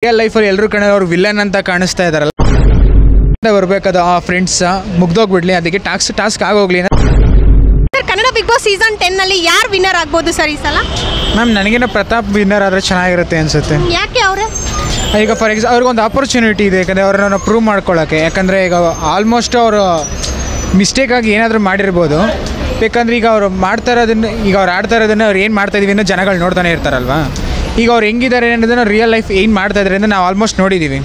Real ಲೈಫಲ್ಲಿ ಎಲ್ಲರೂ ಕಡೆ ಅವರು ವಿಲನ್ ಅಂತ ಕಾಣಿಸ್ತಾ ಇದಾರಲ್ಲ, ಬರಬೇಕಾದ ಆ ಫ್ರೆಂಡ್ಸ್ ಮುಗ್ದೋಗ್ಬಿಡ್ಲಿ, ಅದಕ್ಕೆ ಟಾಸ್ಕ್ ಆಗೋಗ್ಲಿ. ಕನ್ನಡ ಬಿಗ್ ಬಾಸ್ ಸೀಸನ್ 10 ನಲ್ಲಿ ಯಾರು ವಿನ್ನರ್ ಆಗ್ಬೋದು ಸರ್ ಈ ಸಲ? ಮ್ಯಾಮ್ ನನಗೇನೋ ಪ್ರತಾಪ್ ವಿನ್ನರ್ ಆದರೆ ಚೆನ್ನಾಗಿರುತ್ತೆ ಅನಿಸುತ್ತೆ. ಯಾಕೆ ಅವರೇ? ಈಗ ಫಾರ್ ಎಕ್ಸಾಂಪಲ್ ಅವ್ರಿಗೊಂದು ಆಪರ್ಚುನಿಟಿ ಇದೆ, ಯಾಕಂದರೆ ಅವ್ರನ್ನ ಪ್ರೂವ್ ಮಾಡ್ಕೊಳ್ಳೋಕ್ಕೆ. ಯಾಕಂದರೆ ಈಗ ಆಲ್ಮೋಸ್ಟ್ ಅವರು ಮಿಸ್ಟೇಕಾಗಿ ಏನಾದರೂ ಮಾಡಿರ್ಬೋದು, ಬೇಕಂದ್ರೆ ಈಗ ಅವ್ರು ಮಾಡ್ತಾ ಇರೋದನ್ನು, ಈಗ ಅವ್ರು ಆಡ್ತಾ ಇರೋದನ್ನು ಅವ್ರು ಏನು ಮಾಡ್ತಾಯಿದ್ದೀವಿ ಅನ್ನೋ ಜನಗಳು ನೋಡ್ತಾನೆ ಇರ್ತಾರಲ್ವಾ. ಈಗ ಅವ್ರು ಹೆಂಗಿದ್ದಾರೆ ಅನ್ನೋದನ್ನು ರಿಯಲ್ ಲೈಫ್ ಏನು ಮಾಡ್ತಾ ಇದ್ದಾರೆ ಅಂತ ನಾವು ಆಲ್ಮೋಸ್ಟ್ ನೋಡಿದ್ದೀವಿ.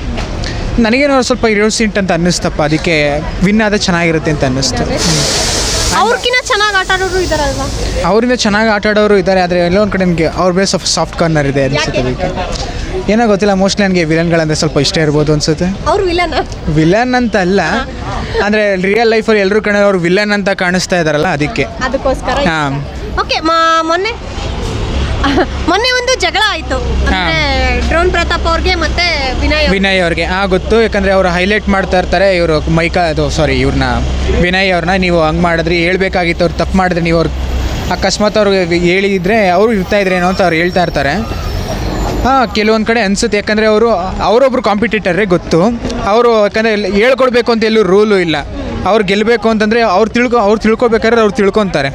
ನನಗೇನೋ ಸ್ವಲ್ಪ ಇರೋಸಿಂಟ್ ಅಂತ ಅನ್ನಿಸ್ತಪ್ಪ, ಅದಕ್ಕೆ ವಿನ್ ಆದರೆ ಚೆನ್ನಾಗಿರುತ್ತೆ ಅಂತ ಅನ್ನಿಸ್ತು. ಅವ್ರಿಗಿನ್ನ ಚೆನ್ನಾಗಿ ಆಟ ಆಡೋರು ಇದ್ದಾರಲ್ವಾ? ಅವರಿಂದ ಚೆನ್ನಾಗಿ ಆಟ ಆಡೋರು ಇದ್ದಾರೆ, ಆದರೆ ಎಲ್ಲೋ ಒಂದು ಕಡೆ ನನಗೆ ಅವ್ರ ಬೇರೆ ಸ್ವಲ್ಪ ಸಾಫ್ಟ್ ಕಾರ್ನರ್ ಇದೆ ಅನಿಸುತ್ತೆ. ಅದಕ್ಕೆ ಏನೋ ಗೊತ್ತಿಲ್ಲ, ಮೋಸ್ಟ್ಲಿ ನನಗೆ ವಿಲನ್ಗಳಂದರೆ ಸ್ವಲ್ಪ ಇಷ್ಟ ಇರ್ಬೋದು ಅನಿಸುತ್ತೆ. ಅವ್ರು ವಿಲನ್ ಅಂತ ಅಲ್ಲ, ಅಂದರೆ ರಿಯಲ್ ಲೈಫಲ್ಲಿ ಎಲ್ಲರೂ ಕಡೆ ಅವರು ವಿಲನ್ ಅಂತ ಕಾಣಿಸ್ತಾ ಇದ್ದಾರಲ್ಲ, ಅದಕ್ಕೋಸ್ಕರ. ಹಾಂ, ಓಕೆ. ಮೊನ್ನೆ ಒಂದು ಜಗಳ ಆಯಿತು, ಅಂದರೆ ಡ್ರೋನ್ ಪ್ರತಾಪ್ ಅವ್ರಿಗೆ ಮತ್ತೆ ವಿನಯ್ ಅವ್ರಿಗೆ ಗೊತ್ತು. ಯಾಕಂದರೆ ಅವರು ಹೈಲೈಟ್ ಮಾಡ್ತಾ ಇರ್ತಾರೆ, ಇವರು ಇವ್ರನ್ನ ವಿನಯ್ ಅವ್ರನ್ನ ನೀವು ಹಂಗೆ ಮಾಡಿದ್ರಿ, ಹೇಳ್ಬೇಕಾಗಿತ್ತು, ಅವ್ರು ತಪ್ಪು ಮಾಡಿದ್ರೆ ನೀವು ಅವ್ರು ಅಕಸ್ಮಾತ್ ಅವ್ರಿಗೆ ಹೇಳಿದರೆ ಅವರು ಇರ್ತಾಯಿದ್ರೇನೋ ಅಂತ ಅವ್ರು ಹೇಳ್ತಾ ಇರ್ತಾರೆ. ಕೆಲವೊಂದು ಕಡೆ ಅನಿಸುತ್ತೆ, ಯಾಕಂದರೆ ಅವರೊಬ್ಬರು ಕಾಂಪಿಟೇಟರೇ ಗೊತ್ತು. ಅವರು ಯಾಕಂದರೆ ಹೇಳ್ಕೊಡ್ಬೇಕು ಅಂತ ಎಲ್ಲೂ ರೂಲು ಇಲ್ಲ. ಅವ್ರು ಗೆಲ್ಲಬೇಕು ಅಂತಂದರೆ ಅವ್ರು ತಿಳ್ಕೊಬೇಕಾದ್ರೆ ಅವ್ರು ತಿಳ್ಕೊತಾರೆ.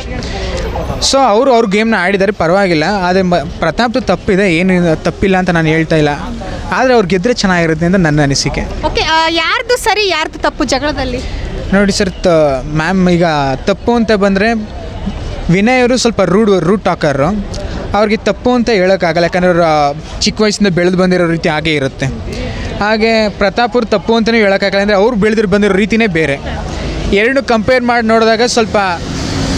ಸೊ ಅವ್ರ ಗೇಮ್ನ ಆಡಿದ್ದಾರೆ, ಪರವಾಗಿಲ್ಲ. ಆದರೆ ಪ್ರತಾಪ್ದು ತಪ್ಪಿದೆ, ಏನು ತಪ್ಪಿಲ್ಲ ಅಂತ ನಾನು ಹೇಳ್ತಾ ಇಲ್ಲ, ಆದರೆ ಅವ್ರು ಗೆದ್ದರೆ ಚೆನ್ನಾಗಿರುತ್ತೆ ಅಂತ ನನ್ನ ಅನಿಸಿಕೆ. ಓಕೆ, ಯಾರ್ದು ಸರಿ ಯಾರ್ದು ತಪ್ಪು ಜಗಳದಲ್ಲಿ? ನೋಡಿ ಸರ್, ಮ್ಯಾಮ್ ಈಗ ತಪ್ಪು ಅಂತ ಬಂದರೆ ವಿನಯ್ ಅವರು ಸ್ವಲ್ಪ ರೂಟ್ ಟಾಕರು. ಅವ್ರಿಗೆ ತಪ್ಪು ಅಂತ ಹೇಳೋಕ್ಕಾಗಲ್ಲ, ಯಾಕಂದರೆ ಅವರು ಚಿಕ್ಕ ವಯಸ್ಸಿಂದ ಬೆಳೆದು ಬಂದಿರೋ ರೀತಿ ಹಾಗೇ ಇರುತ್ತೆ. ಹಾಗೆ ಪ್ರತಾಪ್ ಅವ್ರು ತಪ್ಪು ಅಂತಲೇ ಹೇಳೋಕ್ಕಾಗಲ್ಲ, ಅಂದರೆ ಅವ್ರು ಬೆಳೆದಿರೋ ಬಂದಿರೋ ರೀತಿಯೇ ಬೇರೆ. ಎರಡು ಕಂಪೇರ್ ಮಾಡಿ ನೋಡಿದಾಗ ಸ್ವಲ್ಪ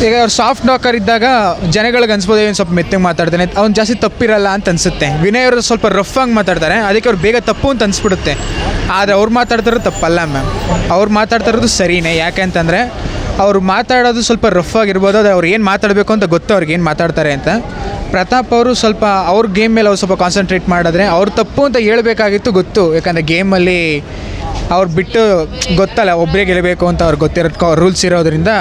ಈಗ ಅವ್ರು ಸಾಫ್ಟ್ ಟಾಕರ್ ಇದ್ದಾಗ ಜನಗಳಿಗೆ ಅನ್ಸ್ಬೋದು ಏನು ಸ್ವಲ್ಪ ಮೆತ್ತಗೆ ಮಾತಾಡ್ತಾನೆ, ಅವ್ನು ಜಾಸ್ತಿ ತಪ್ಪಿರಲ್ಲ ಅಂತ ಅನಿಸುತ್ತೆ. ವಿನಯ್ ಅವರು ಸ್ವಲ್ಪ ರಫ್ ಆಗಿ ಮಾತಾಡ್ತಾರೆ, ಅದಕ್ಕೆ ಅವ್ರು ಬೇಗ ತಪ್ಪು ಅಂತ ಅನಿಸ್ಬಿಡುತ್ತೆ. ಆದರೆ ಅವ್ರು ಮಾತಾಡ್ತಾರೋದು ತಪ್ಪಲ್ಲ ಮ್ಯಾಮ್, ಅವ್ರು ಮಾತಾಡ್ತಾರೋದು ಸರಿಯೇ. ಯಾಕೆ ಅಂತಂದರೆ ಅವ್ರು ಮಾತಾಡೋದು ಸ್ವಲ್ಪ ರಫ್ ಆಗಿರ್ಬೋದು, ಅದು ಅವ್ರು ಏನು ಮಾತಾಡಬೇಕು ಅಂತ ಗೊತ್ತು, ಅವ್ರಿಗೆ ಏನು ಮಾತಾಡ್ತಾರೆ ಅಂತ. ಪ್ರತಾಪ್ ಅವರು ಸ್ವಲ್ಪ ಅವ್ರ ಗೇಮ್ ಮೇಲೆ ಅವ್ರು ಸ್ವಲ್ಪ ಕಾನ್ಸಂಟ್ರೇಟ್ ಮಾಡಿದ್ರೆ, ಅವ್ರು ತಪ್ಪು ಅಂತ ಹೇಳ್ಬೇಕಾಗಿತ್ತು, ಗೊತ್ತು. ಯಾಕಂದರೆ ಗೇಮಲ್ಲಿ ಅವ್ರು ಬಿಟ್ಟು ಗೊತ್ತಲ್ಲ, ಒಬ್ಬರೇ ಗೆಲ್ಲಬೇಕು ಅಂತ ಅವ್ರಿಗೆ ಗೊತ್ತಿರೋ ರೂಲ್ಸ್ ಇರೋದ್ರಿಂದ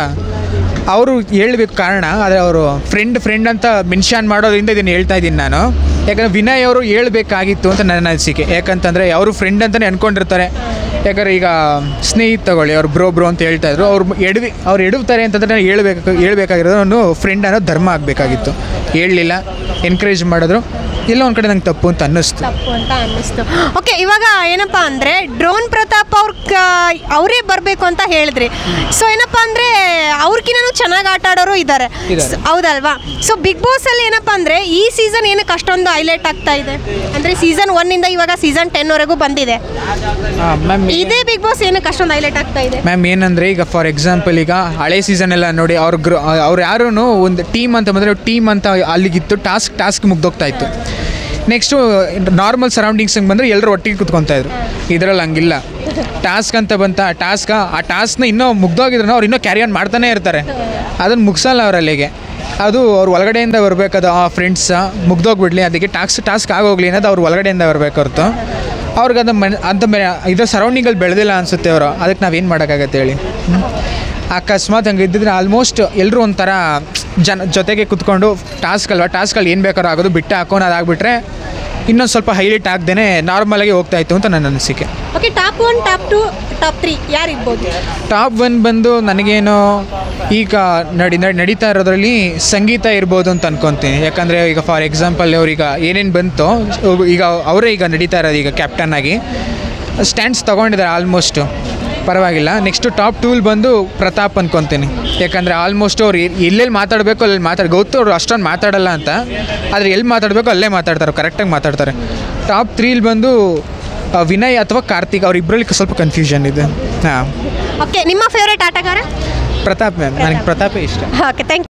ಅವರು ಹೇಳ್ಬೇಕು ಕಾರಣ. ಆದರೆ ಅವರು ಫ್ರೆಂಡ್ ಅಂತ ಮೆನ್ಷನ್ ಮಾಡೋದ್ರಿಂದ ಇದನ್ನು ಹೇಳ್ತಾ ಇದ್ದೀನಿ ನಾನು. ಯಾಕಂದರೆ ವಿನಯ್ ಅವರು ಹೇಳ್ಬೇಕಾಗಿತ್ತು ಅಂತ ನನ್ನ ಅನಿಸಿಕೆ. ಯಾಕಂತಂದರೆ ಅವರು ಫ್ರೆಂಡ್ ಅಂತಲೇ ಅಂದ್ಕೊಂಡಿರ್ತಾರೆ. ಯಾಕಂದರೆ ಈಗ ಸ್ನೇಹಿತ ತಗೊಳ್ಳಿ, ಅವ್ರು ಬ್ರೋ ಅಂತ ಹೇಳ್ತಾಯಿದ್ರು, ಅವ್ರು ಎಡವ್ತಾರೆ ಅಂತಂದರೆ ನಾನು ಹೇಳ್ಬೇಕಾಗಿರೋದು ಅವನು ಫ್ರೆಂಡ್ ಅನ್ನೋ ಧರ್ಮ ಆಗಬೇಕಾಗಿತ್ತು. ಹೇಳಲಿಲ್ಲ, ಎನ್ಕರೇಜ್ ಮಾಡಿದ್ರು, ಎಲ್ಲೋ ಒಂದು ಕಡೆ ನಂಗೆ ತಪ್ಪು ಅಂತ ಅನ್ನಿಸ್ತು. ಓಕೆ, ಇವಾಗ ಏನಪ್ಪ ಅಂದರೆ ಡ್ರೋನ್ ಪ್ರತಾಪ್ ಅವರೇ ಬರಬೇಕು ಅಂತ ಹೇಳಿದ್ರಿ. ಸೊ ಏನಪ್ಪ ಅಂದರೆ ಅವ್ರಿಗಿನ್ನೂ ಚೆನ್ನಾಗಿ ಆಟ ಆಡೋರು ಇದ್ದಾರೆ, ಹೌದಲ್ವಾ? ಸೊ ಬಿಗ್ ಬಾಸಲ್ಲಿ ಏನಪ್ಪ ಅಂದರೆ ಈ ಸೀಸನ್ ಏನಕ್ಕೆ ಅಷ್ಟೊಂದು ಹೈಲೈಟ್ ಆಗ್ತಾ ಇದೆ ಅಂದರೆ ಸೀಸನ್ 1 ಇವಾಗ ಸೀಸನ್ 10 ಬಂದಿದೆ. ಇದೇ ಬಿಗ್ ಬಾಸ್ ಏನಕ್ಕೆ ಅಷ್ಟೊಂದು ಹೈಲೈಟ್ ಆಗ್ತಾ ಇದೆ ಮ್ಯಾಮ್? ಏನಂದರೆ ಈಗ ಫಾರ್ ಎಕ್ಸಾಂಪಲ್ ಈಗ ಹಳೆ ಸೀಸನ್ ಎಲ್ಲ ನೋಡಿ, ಅವ್ರು ಯಾರೂ ಒಂದು ಟೀಮ್ ಅಂತ ಬಂದರೆ ಟೀಮ್ ಅಂತ ಅಲ್ಲಿಗಿತ್ತು, ಟಾಸ್ಕ್ ಮುಗ್ದೋಗ್ತಾ ಇತ್ತು. ನೆಕ್ಸ್ಟು ನಾರ್ಮಲ್ ಸರೌಂಡಿಂಗ್ಸಿಗೆ ಬಂದರೆ ಎಲ್ಲರೂ ಒಟ್ಟಿಗೆ ಕುತ್ಕೊತಾಯಿದ್ರು. ಇದರಲ್ಲಿ ಹಂಗಿಲ್ಲ. ಟಾಸ್ಕ್ ಅಂತ ಬಂತ, ಆ ಟಾಸ್ಕ್ನ ಇನ್ನೂ ಮುಗ್ದೋಗಿದ್ರು ಅವ್ರು ಇನ್ನೂ ಕ್ಯಾರಿ ಆನ್ ಮಾಡ್ತಾನೆ ಇರ್ತಾರೆ, ಅದನ್ನು ಮುಗಿಸಲ್ಲ ಅವ್ರು ಅಲ್ಲಿಗೆ. ಅದು ಅವ್ರು ಒಳಗಡೆಯಿಂದ ಬರಬೇಕಾದ ಆ ಫ್ರೆಂಡ್ಸ್ ಮುಗ್ದೋಗ್ಬಿಡ್ಲಿ, ಅದಕ್ಕೆ ಟಾಸ್ಕ್ ಆಗೋಗ್ಲಿ ಅನ್ನೋದು ಅವ್ರು ಒಳಗಡೆಯಿಂದ ಬರಬೇಕು ಹೊರತು ಅವ್ರಿಗೆ ಅಂತ ಇದರ ಸರೌಂಡಿಂಗಲ್ಲಿ ಬೆಳೆದಿಲ್ಲ ಅನಿಸುತ್ತೆ ಅವರು. ಅದಕ್ಕೆ ನಾವೇನು ಮಾಡೋಕ್ಕಾಗತ್ತೆ ಹೇಳಿ? ಅಕಸ್ಮಾತ್ ಹಂಗೆ ಇದ್ದಿದ್ರೆ ಆಲ್ಮೋಸ್ಟ್ ಎಲ್ಲರೂ ಒಂಥರ ಜೊತೆಗೆ ಕುತ್ಕೊಂಡು ಟಾಸ್ಕಲ್ಲಿ ಏನು ಬೇಕಾದ್ರೂ ಆಗೋದು, ಬಿಟ್ಟು ಹಾಕೋದು ಅದಾಗ್ಬಿಟ್ರೆ ಇನ್ನೊಂದು ಸ್ವಲ್ಪ ಹೈಲೈಟ್ ಆಗದೇ ನಾರ್ಮಲಾಗಿ ಹೋಗ್ತಾಯಿತ್ತು ಅಂತ ನನ್ನ ಅನಿಸಿಕೆ. ಓಕೆ, ಟಾಪ್ 1, ಟಾಪ್ 2, ಟಾಪ್ 3 ಯಾರು ಇರ್ಬೋದು? ಟಾಪ್ 1 ಬಂದು ನನಗೇನು ಈಗ ನಡೀತಾ ಇರೋದ್ರಲ್ಲಿ ಸಂಗೀತ ಇರ್ಬೋದು ಅಂತ ಅನ್ಕೊತೀನಿ. ಯಾಕಂದರೆ ಈಗ ಫಾರ್ ಎಕ್ಸಾಂಪಲ್ ಅವ್ರೀಗ ಏನೇನು ಬಂತು, ಈಗ ಅವರೇ ಈಗ ನಡೀತಾ ಇರೋದು, ಈಗ ಕ್ಯಾಪ್ಟನ್ ಆಗಿ ಸ್ಟ್ಯಾಂಡ್ಸ್ ತೊಗೊಂಡಿದ್ದಾರೆ ಆಲ್ಮೋಸ್ಟು, ಪರವಾಗಿಲ್ಲ. ನೆಕ್ಸ್ಟು ಟಾಪ್ 2 ಬಂದು ಪ್ರತಾಪ್ ಅನ್ಕೊತೀನಿ. ಯಾಕಂದರೆ ಆಲ್ಮೋಸ್ಟ್ ಅವ್ರು ಎಲ್ಲೆಲ್ಲಿ ಮಾತಾಡಬೇಕು ಅಲ್ಲಿ ಗೊತ್ತು, ಅವ್ರು ಅಷ್ಟೊಂದು ಮಾತಾಡಲ್ಲ ಅಂತ, ಆದರೆ ಎಲ್ಲಿ ಮಾತಾಡಬೇಕು ಅಲ್ಲೇ ಮಾತಾಡ್ತಾರೆ, ಕರೆಕ್ಟಾಗಿ ಮಾತಾಡ್ತಾರೆ. ಟಾಪ್ 3 ಬಂದು ವಿನಯ್ ಅಥವಾ ಕಾರ್ತಿಕ್, ಅವರಿಬ್ಬರಲ್ಲಿ ಸ್ವಲ್ಪ ಕನ್ಫ್ಯೂಷನ್ ಇದೆ. ಹಾಂ, ಓಕೆ. ನಿಮ್ಮ ಫೇವ್ರೇಟ್ ಆಟಗಾರ? ಪ್ರತಾಪ್ ಮ್ಯಾಮ್, ನನಗೆ ಪ್ರತಾಪೇ ಇಷ್ಟ. Okay, thank you.